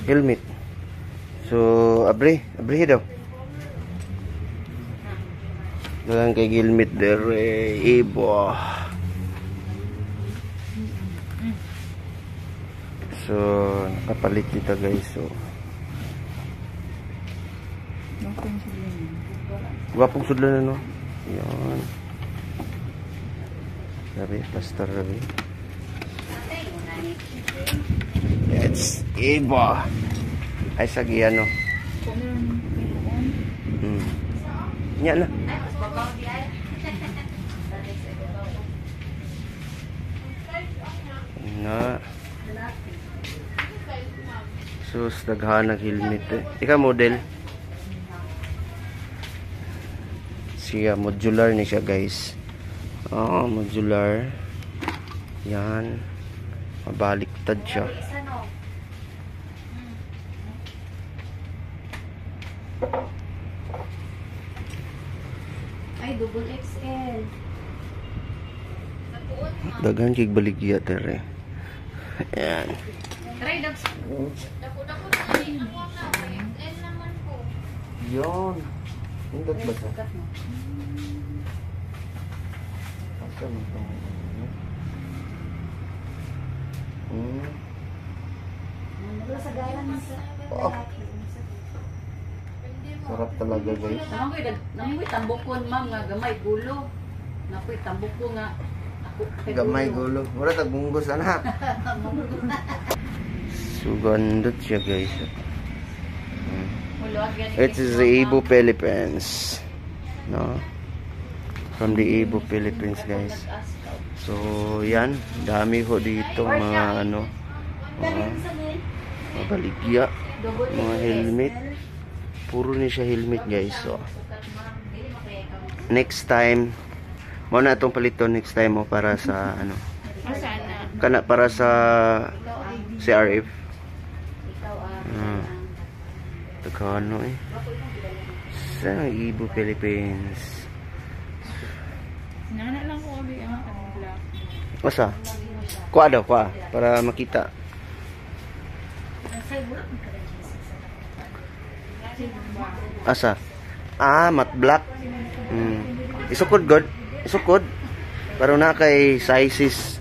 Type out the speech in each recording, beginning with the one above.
Helmet. So, abri daw. Dalang kay helmet dere ibo. So, nakapalit kita guys. So, gwapong sudlan no. Yan. Sabi, pastor sabi. It's iba. Ay sagi ano. Nya na. Na. Sus daghan ng helmet eh. Ika model. Siya modular ni siya guys. Oh, modular. Yan. Mabaliktad siya. Ay, double XL. Daghan kig baligya tere. Ayan. Try dags. Dako-dako na ay XL naman po. Yon. Indot ba sa? Asa mo to? Sa gayan sa. Sarap talaga guys. Namoy tambukon ma'am nga gamay gulo. Napoy tambuko nga ako Gamay gulo. Wala tag bunggos ana. Sugandot siya guys. It is the Ibo Philippines. No? From the Ibo Philippines guys. So yan, dami ho dito mga ano. Mga baligya, mga helmet. Puro ni siya helmet guys. So next time mo na itong palito next time mo para sa ano. Kana para sa CRF. Takano eh. Sa Ibo Philippines. Nana lang ko abi ang black. Masa? Kuha daw, kuha. Para makita. Asa? Ah, matte black. Isukod god. Isukod. Para na kay sizes.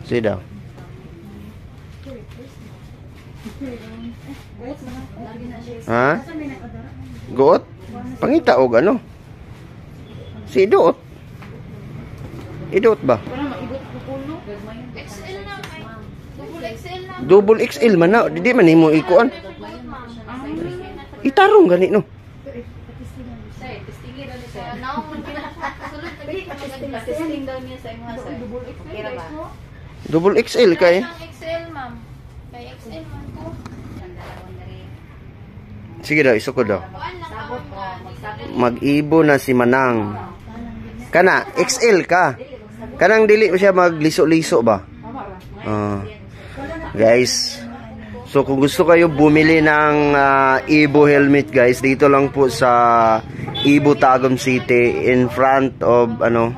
Sige daw. Ha? Goot? Pangita og ano? Si Idot. Idot ba? XL na ay. Double XL na. Double XL man na. Di man himo ikuan. Itarong gani no. Say, testing daw niya sa naong man sulod na testing daw niya sa imong sa. Kira ba? Double XL kay. XL ma'am. Kay XL man ko. Sige daw, isukod daw. Sabot mo. Mag-ibo na si Manang. Kana, XL ka. Kanang dili siya magliso-liso ba? Guys, so kung gusto kayo bumili ng Ibo helmet guys, dito lang po sa Ibo Tagum City in front of ano,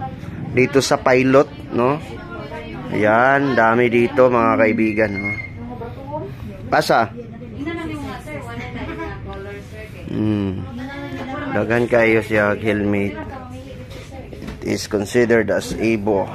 dito sa Pilot, no? Ayan, dami dito mga kaibigan, no? Pasa. Dagan kayo siya helmet. It is considered as Ibo.